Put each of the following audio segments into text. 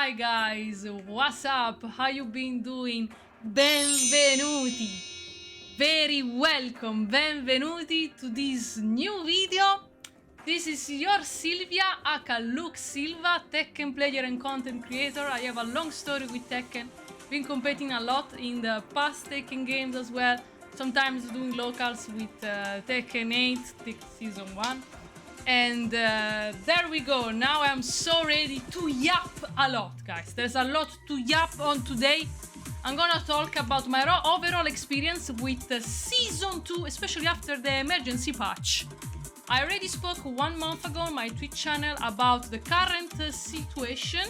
Hi guys, what's up? How you been doing? Benvenuti! Very welcome, benvenuti to this new video. This is your Silvia, aka Luxsylva, Tekken player and content creator. I have a long story with Tekken, been competing a lot in the past Tekken games as well, sometimes doing locals with Tekken 8, Season 1. And there we go. Now I'm so ready to yap a lot, guys. There's a lot to yap on today. I'm gonna talk about my overall experience with Season 2, especially after the emergency patch. I already spoke 1 month ago on my Twitch channel about the current situation,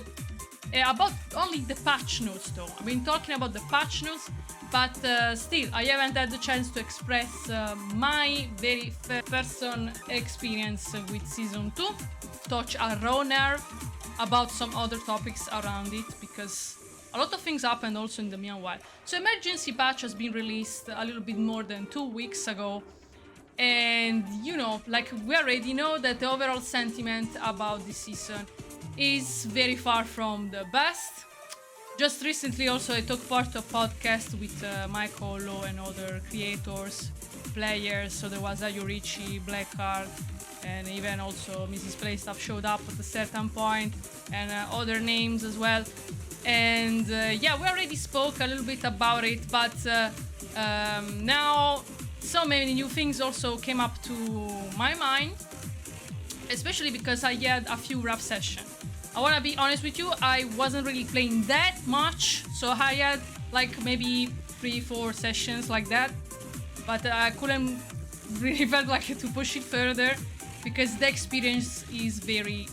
about only the patch notes though. I've been talking about the patch notes, but still, I haven't had the chance to express my very first-person experience with Season 2, touch a raw nerve about some other topics around it, because a lot of things happened also in the meanwhile. So emergency patch has been released a little bit more than 2 weeks ago, and you know, like we already know that the overall sentiment about this season is very far from the best. Just recently also I took part of a podcast with Michael Lowe and other creators, players, so there was Ayurichi, Blackheart, and even also Mrs. Playstuff showed up at a certain point, and other names as well. And yeah, we already spoke a little bit about it, but now so many new things also came up to my mind, especially because I had a few rough sessions. I wanna be honest with you, I wasn't really playing that much, so I had like maybe 3-4 sessions like that, but I couldn't really felt like to push it further because the experience is very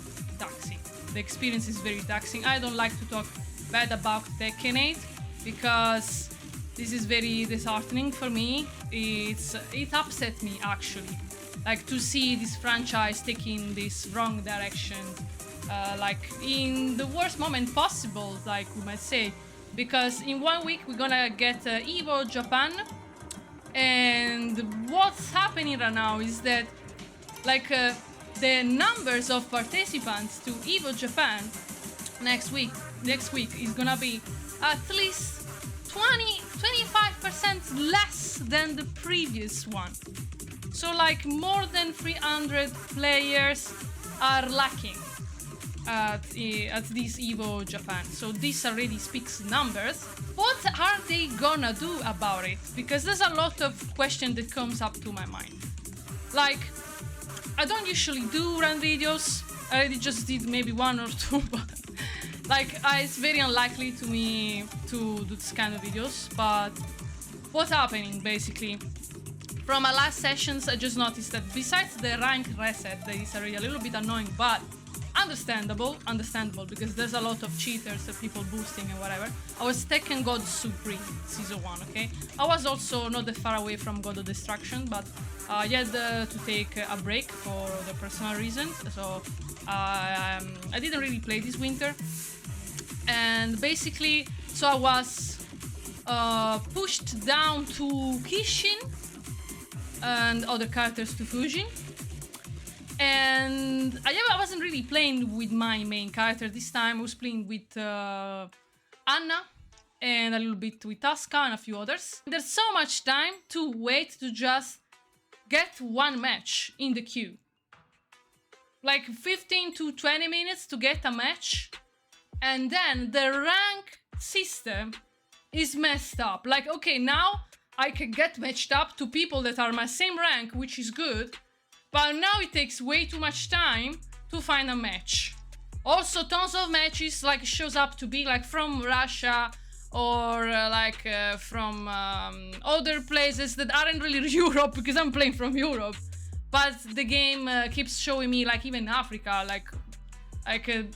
taxing. I don't like to talk bad about Tekken 8 because this is very disheartening for me. It upset me actually, like to see this franchise taking this wrong direction. Like in the worst moment possible, like we might say, because in 1 week we're gonna get Evo Japan, and what's happening right now is that like the numbers of participants to Evo Japan next week is gonna be at least 20-25% less than the previous one. So like more than 300 players are lacking at this Evo Japan. So this already speaks numbers. What are they gonna do about it? Because there's a lot of question that comes up to my mind. Like, I don't usually do run videos. I already just did maybe 1 or 2, but like it's very unlikely to me to do this kind of videos. But what's happening basically? From my last sessions, I just noticed that besides the rank reset that is already a little bit annoying, but understandable, because there's a lot of cheaters and people boosting and whatever. I was Tekken God Supreme Season 1, okay? I was also not that far away from God of Destruction, but I had to take a break for the personal reasons, so I didn't really play this winter. And basically, so I was pushed down to Kishin and other characters to Fujin. And I wasn't really playing with my main character this time. I was playing with Anna and a little bit with Asuka and a few others. There's so much time to wait to just get one match in the queue. Like 15 to 20 minutes to get a match. And then the rank system is messed up. Like, okay, now I can get matched up to people that are my same rank, which is good. But now it takes way too much time to find a match. Also, tons of matches like shows up to be like from Russia or from other places that aren't really Europe, because I'm playing from Europe. But the game keeps showing me like even Africa, like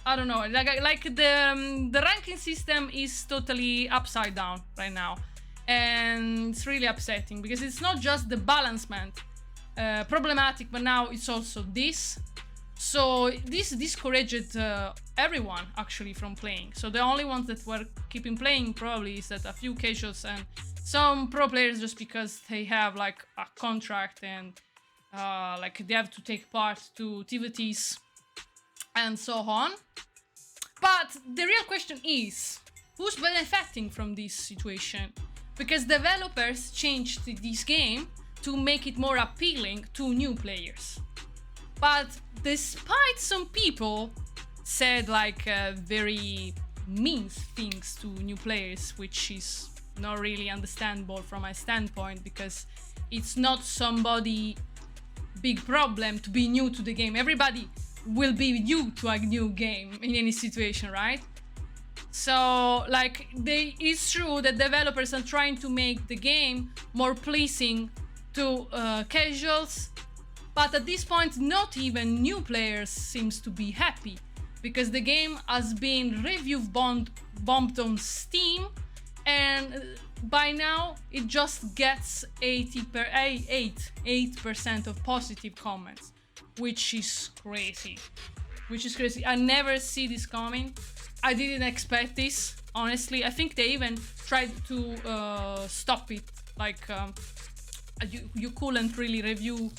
I don't know, like the ranking system is totally upside down right now, and it's really upsetting because it's not just the balancement. Problematic, but now it's also this. So this discouraged everyone actually from playing. So the only ones that were keeping playing probably is that a few casuals and some pro players, just because they have like a contract and like they have to take part to activities and so on. But the real question is, who's benefiting from this situation? Because developers changed this game to make it more appealing to new players. But despite some people said like very mean things to new players, which is not really understandable from my standpoint, because it's not somebody big problem to be new to the game. Everybody will be new to a new game in any situation, right? So like it's true that developers are trying to make the game more pleasing to casuals, but at this point not even new players seems to be happy, because the game has been review bombed on Steam, and by now it just gets 8% of positive comments, which is crazy. I never see this coming. I didn't expect this, honestly. I think they even tried to stop it. Like you couldn't really review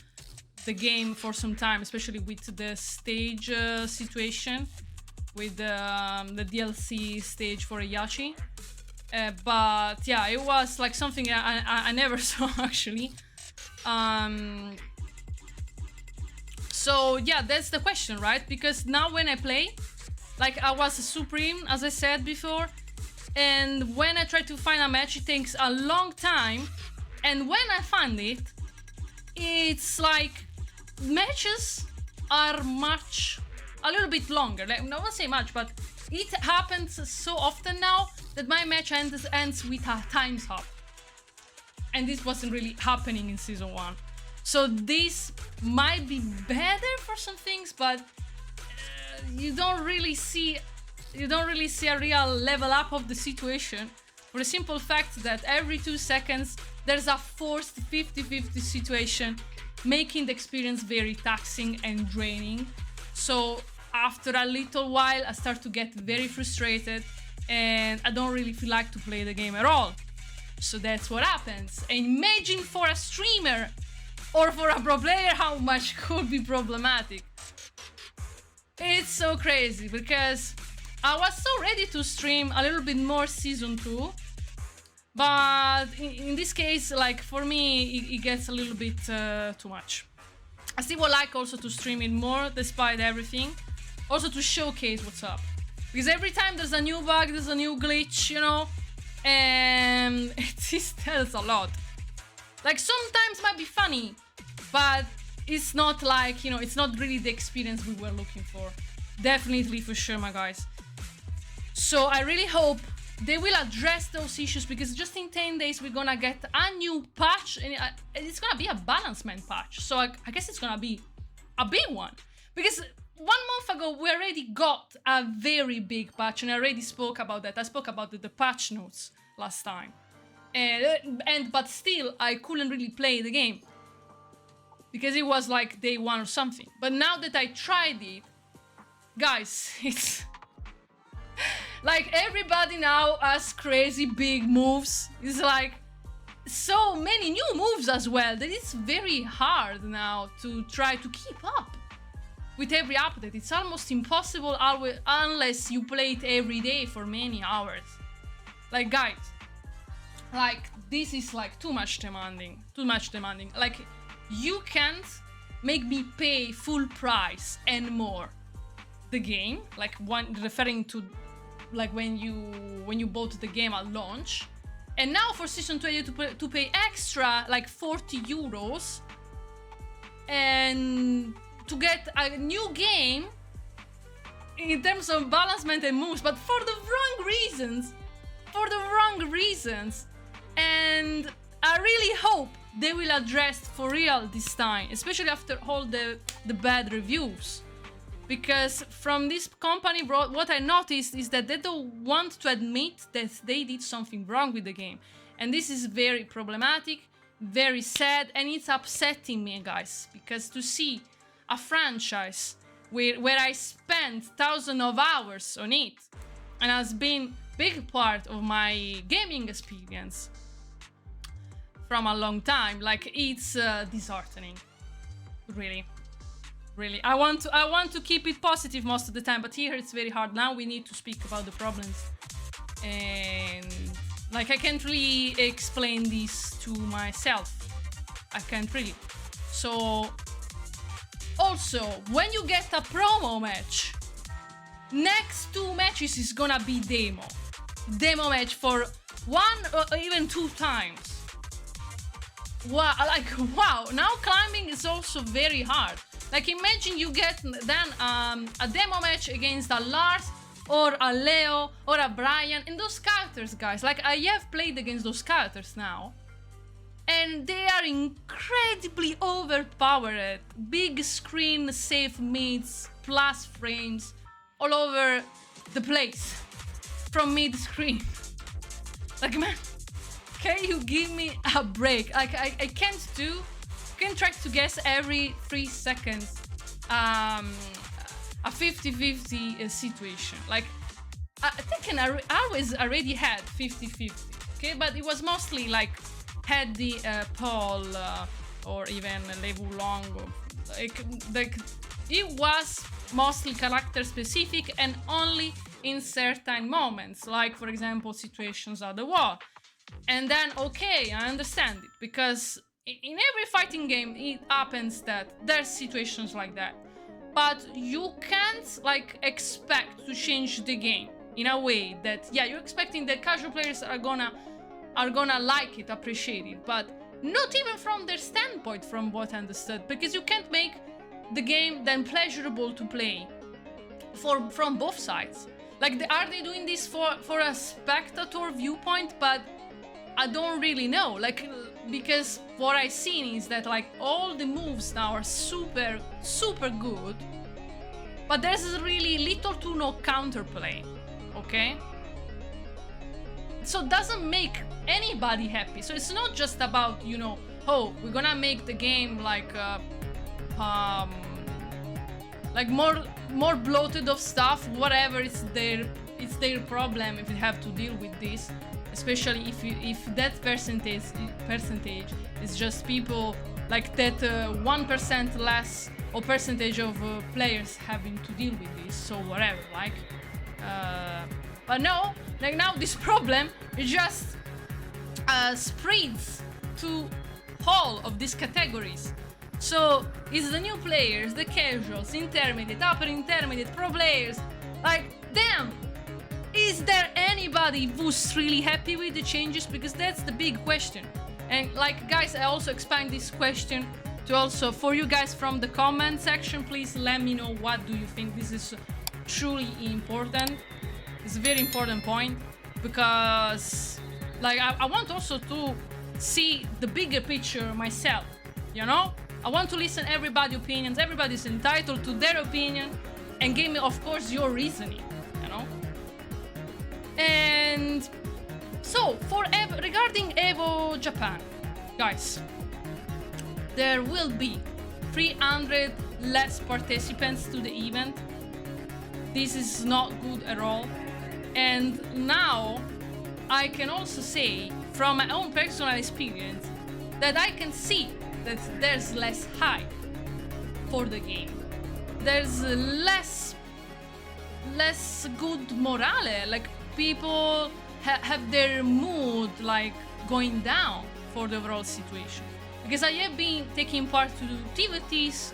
the game for some time, especially with the stage situation, with the DLC stage for Yachi. But yeah, it was like something I never saw actually. So yeah, that's the question, right? Because now when I play, like I was a Supreme, as I said before, and when I try to find a match, it takes a long time, and when I find it, it's like matches are a little bit longer. Like, I won't say much, but it happens so often now that my match ends with a time's up, and this wasn't really happening in season 1. So this might be better for some things, but you don't really see a real level up of the situation, for the simple fact that every 2 seconds there's a forced 50-50 situation, making the experience very taxing and draining. So after a little while I start to get very frustrated, and I don't really feel like to play the game at all. So that's what happens. And imagine for a streamer or for a pro player how much could be problematic. It's so crazy, because I was so ready to stream a little bit more season 2, but in this case, like for me, it gets a little bit too much. I still would like also to stream it more despite everything, also to showcase what's up, because every time there's a new bug, there's a new glitch, you know, and it tells a lot. Like sometimes might be funny, but it's not like, you know, it's not really the experience we were looking for. Definitely, for sure, my guys. So I really hope they will address those issues, because just in 10 days we're gonna get a new patch, and it's gonna be a balancement patch. So I guess it's gonna be a big one, because 1 month ago we already got a very big patch, and I already spoke about that. I spoke about the patch notes last time, but still I couldn't really play the game because it was like day 1 or something. But now that I tried it, guys, it's like everybody now has crazy big moves. It's like so many new moves as well that it's very hard now to try to keep up with every update. It's almost impossible unless you play it every day for many hours. Like, guys, like this is like too much demanding. Like, you can't make me pay full price and more the game, like referring to like when you bought the game at launch, and now for season 2 you have to pay extra like 40 euros and to get a new game in terms of balancement and moves, but for the wrong reasons. And I really hope they will address for real this time, especially after all the bad reviews. Because from this company, what I noticed is that they don't want to admit that they did something wrong with the game. And this is very problematic, very sad, and it's upsetting me, guys. Because to see a franchise where I spent thousands of hours on it, and has been big part of my gaming experience from a long time, like, it's disheartening, really. Really, I want to keep it positive most of the time, but here it's very hard. Now we need to speak about the problems, and like I can't really explain this to myself. I can't really. So also, when you get a promo match, next 2 matches is gonna be demo match for 1 or even 2 times. Wow, like wow, now climbing is also very hard. Like imagine you get then a demo match against a Lars or a Leo or a Brian, and those characters, guys, like I have played against those characters now, and they are incredibly overpowered. Big screen, safe mids, plus frames all over the place from mid screen. Like, man, can you give me a break? Like I can't try to guess every 3 seconds a 50-50 situation. Like Tekken always already had 50-50, okay, but it was mostly like Heady, Paul, or even Levu Long. Like it was mostly character specific and only in certain moments, like for example situations at the wall. And then okay, I understand it, because in every fighting game it happens that there's situations like that, but you can't like expect to change the game in a way that, yeah, you're expecting that casual players are gonna like it, appreciate it, but not even from their standpoint, from what I understood, because you can't make the game then pleasurable to play from both sides. Like, are they doing this for a spectator viewpoint? But I don't really know, like, because what I've seen is that like all the moves now are super good, but there's really little to no counterplay, okay? So it doesn't make anybody happy. So it's not just about, you know, oh, we're gonna make the game like more bloated of stuff, whatever. It's their problem if they have to deal with this, especially if that percentage is just people like that 1% less or percentage of players having to deal with this, so whatever, like but no, like now this problem is just spreads to all of these categories. So it's the new players, the casuals, intermediate, upper intermediate, pro players. Like, damn, is there anybody who's really happy with the changes? Because that's the big question. And like, guys, I also expand this question to also for you guys from the comment section. Please let me know, what do you think? This is truly important. It's a very important point, because like I want also to see the bigger picture myself, you know? I want to listen everybody's opinions. Everybody's entitled to their opinion, and give me, of course, your reasoning, you know? And so, for regarding Evo Japan, guys, there will be 300 less participants to the event. This is not good at all. And now, I can also say, from my own personal experience, that I can see that there's less hype for the game. There's less good morale. Like, people have their mood like going down for the overall situation. Because I have been taking part to activities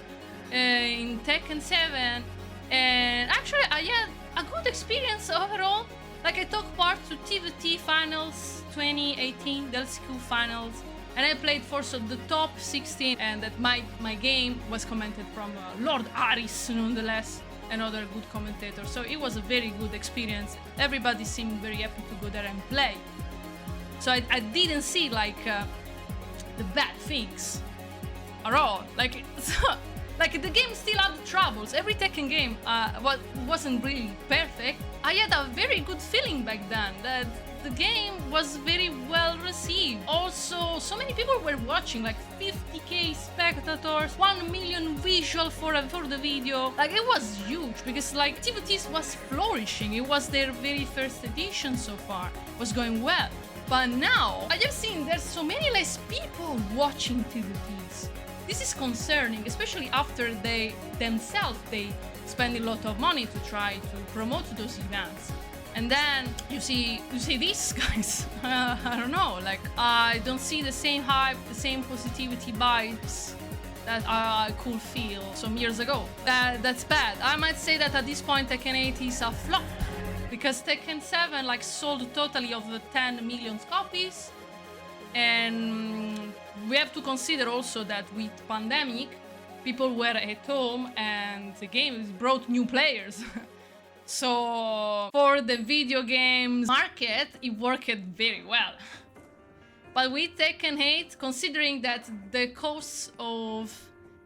in Tekken 7, and actually I had a good experience overall. Like, I took part to TVT Finals 2018, the LCQ Finals, and I played for the top 16, and that my game was commented from Lord Aris, nonetheless, another good commentator. So it was a very good experience. Everybody seemed very happy to go there and play. So I didn't see like the bad things at all. Like, like the game still had troubles. Every Tekken game wasn't really perfect. I had a very good feeling back then that the game was very well received. Also, so many people were watching, like 50k spectators, 1 million visual for the video. Like, it was huge, because like TVTs was flourishing. It was their very first edition so far. It was going well. But now, I have seen there's so many less people watching TVTs. This is concerning, especially after they themselves spend a lot of money to try to promote those events. And then you see these guys. I don't know, like I don't see the same hype, the same positivity vibes that I could feel some years ago. That's bad. I might say that at this point Tekken 8 is a flop, because Tekken 7 like sold totally of the 10 million copies. And we have to consider also that with pandemic, people were at home and the game brought new players. So for the video games market, it worked very well. But with Tekken 8, considering that the costs of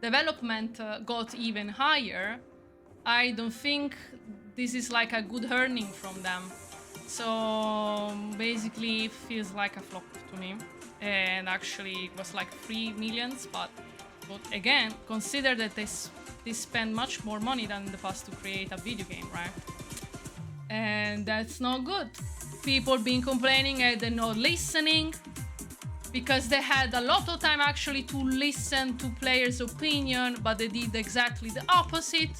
development got even higher, I don't think this is like a good earning from them. So basically it feels like a flop to me. And actually it was like 3 millions, but again, consider that they spend much more money than in the past to create a video game, right? And that's not good. People been complaining and they're not listening, because they had a lot of time actually to listen to players' opinion, but they did exactly the opposite.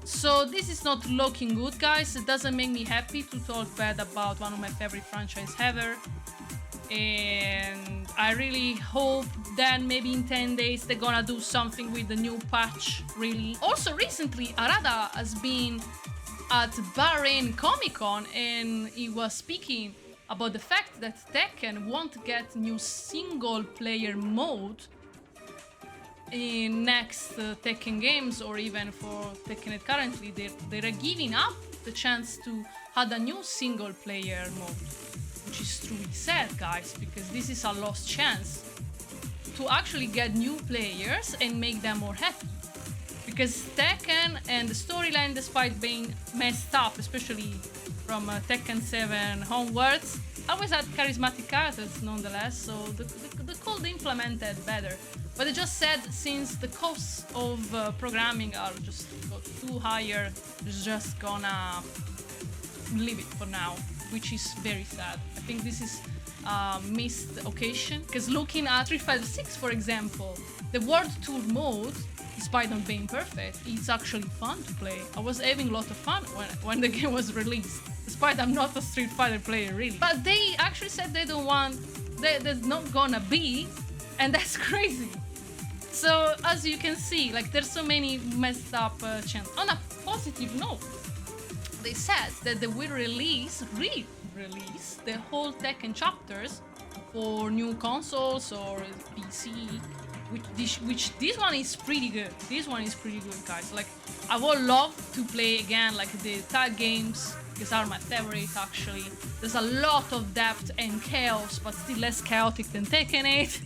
So this is not looking good, guys. It doesn't make me happy to talk bad about one of my favorite franchises ever. And I really hope that maybe in 10 days they're gonna do something with the new patch, really. Also recently, Arada has been at Bahrain Comic Con and he was speaking about the fact that Tekken won't get new single player mode in next Tekken games, or even for Tekken 8 currently. They're giving up the chance to add a new single player mode, which is truly sad, guys, because this is a lost chance to actually get new players and make them more happy. Because Tekken and the storyline, despite being messed up, especially from Tekken 7 onwards, always had charismatic characters nonetheless, so they could implement that better. But they just said, since the costs of programming are just too higher, they're just gonna leave it for now, which is very sad. I think this is a missed occasion, because looking at Street Fighter 6, for example, the World Tour mode, despite not being perfect, it's actually fun to play. I was having a lot of fun when the game was released, despite I'm not a Street Fighter player really. But they actually said they don't want, there's not gonna be, and that's crazy. So as you can see, like there's so many messed up chances. On a positive note, they said that they will re-release the whole Tekken chapters for new consoles or PC, which this one is pretty good. This one is pretty good, guys. Like I would love to play again like the tag games. These are my favorites actually. There's a lot of depth and chaos, but still less chaotic than Tekken 8.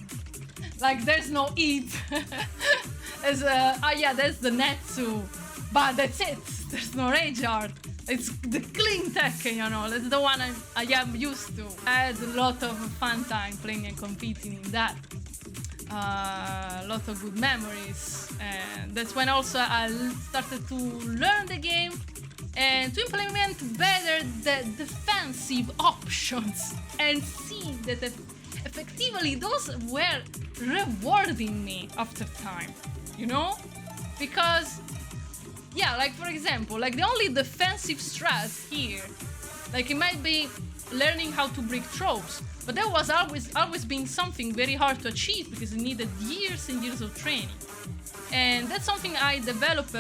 Like there's no eat. There's there's the Netsu, but that's it. There's no rage art. It's the clean Tekken, you know. That's the one I am used to. I had a lot of fun time playing and competing in that. A lot of good memories, and that's when also I started to learn the game and to implement better the defensive options, and see that effectively those were rewarding me after time, you know? Because yeah, like for example, like the only defensive strat here, like it might be learning how to break tropes, but that was always been something very hard to achieve because it needed years and years of training. And that's something I developed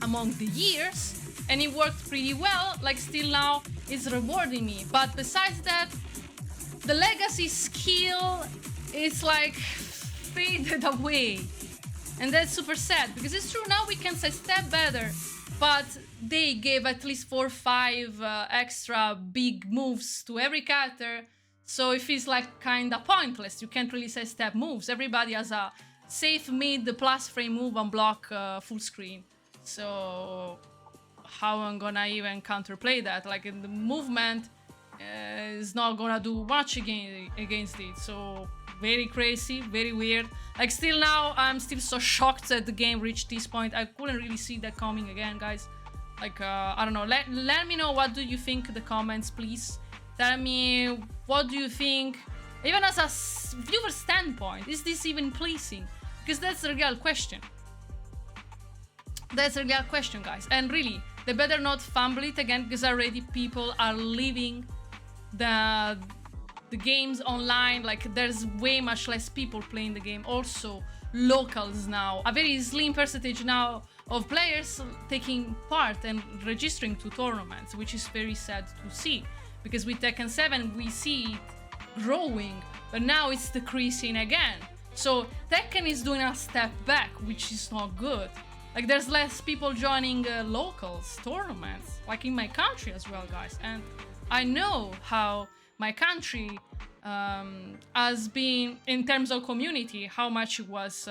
among the years, and it worked pretty well. Like still now it's rewarding me. But besides that, the legacy skill is like faded away. And that's super sad, because it's true now we can sidestep better, but they gave at least 4 or 5 extra big moves to every character, so it feels like kinda pointless. You can't really sidestep moves. Everybody has a safe mid plus frame move and block full screen. So how I'm gonna even counterplay that? Like in the movement is not gonna do much against it. So very crazy, very weird. Like still now, I'm still so shocked that the game reached this point. I couldn't really see that coming again, guys. Like, I don't know. Let me know what do you think in the comments, please. Tell me what do you think Even as a viewer standpoint, is this even pleasing? Because that's the real question. That's a real question, guys. And really, they better not fumble it again, because already people are leaving the games online. Like, there's way much less people playing the game. Also, locals now. A very slim percentage now of players taking part and registering to tournaments, which is very sad to see. Because with Tekken 7, we see it growing, but now it's decreasing again. So Tekken is doing a step back, which is not good. Like, there's less people joining locals tournaments, like in my country as well, guys. And I know how my country has been, in terms of community, how much it was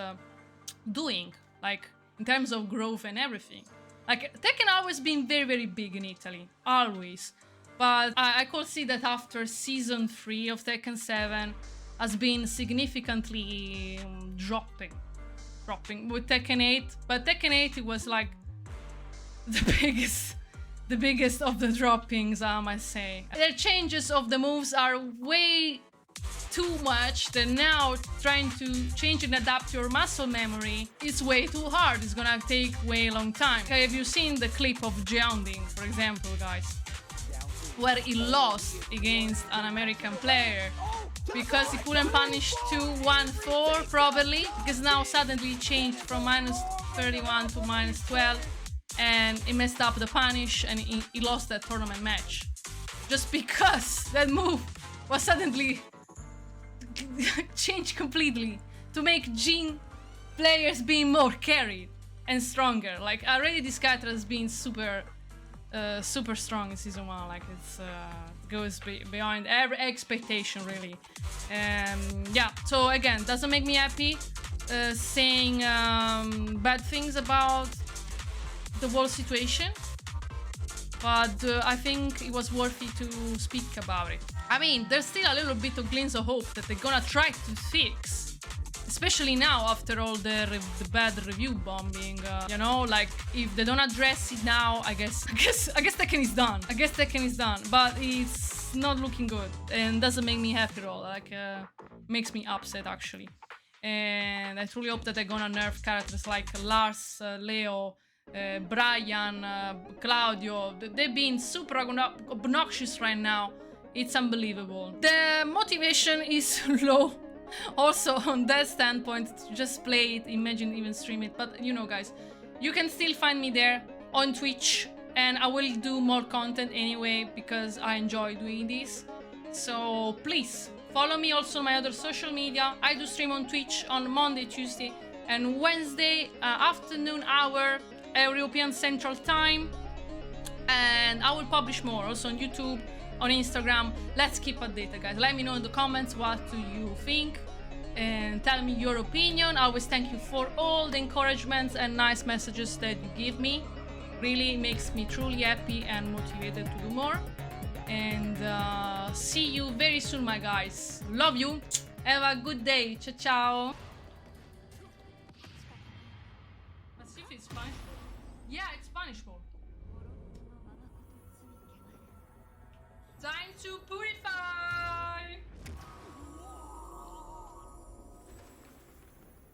doing, like in terms of growth and everything. Like, Tekken always been very, very big in Italy, always. But I could see that after season 3 of Tekken 7 has been significantly dropping with Tekken 8. But Tekken 8, it was like the biggest of the droppings, I must say. The changes of the moves are way too much, that now trying to change and adapt your muscle memory is way too hard. It's gonna take way long time. Have you seen the clip of Jounding, for example, guys? Where he lost against an American player because he couldn't punish 2-1-4 properly, because now suddenly changed from -31 to -12, and he messed up the punish and he lost that tournament match. Just because that move was suddenly changed completely to make Jin players being more carried and stronger. Like, already this character has been super strong in season 1. Like, it's goes beyond every expectation, really. Yeah, so again, doesn't make me happy saying bad things about the whole situation, but I think it was worthy to speak about it. I mean, there's still a little bit of glimpse of hope that they're gonna try to fix, especially now after all the bad review bombing. You know, like, if they don't address it now, I guess Tekken is done. I guess Tekken is done, but it's not looking good and doesn't make me happy at all. Like, makes me upset, actually. And I truly hope that they're gonna nerf characters like Lars, Leo, Brian, Claudio. They've been super obnoxious right now. It's unbelievable. The motivation is low. Also, on that standpoint, to just play it, imagine even stream it. But you know, guys, you can still find me there on Twitch, and I will do more content anyway because I enjoy doing this. So please follow me also on my other social media. I do stream on Twitch on Monday, Tuesday, and Wednesday afternoon hour, European Central Time. And I will publish more also on YouTube, on Instagram. Let's keep updated, guys. Let me know in the comments what do you think, and tell me your opinion. I always thank you for all the encouragements and nice messages that you give me. Really makes me truly happy and motivated to do more. And see you very soon, my guys. Love you. Have a good day. Ciao, ciao. Let's see if it's Spanish mode. Yeah, it's Spanish mode. Time to purify.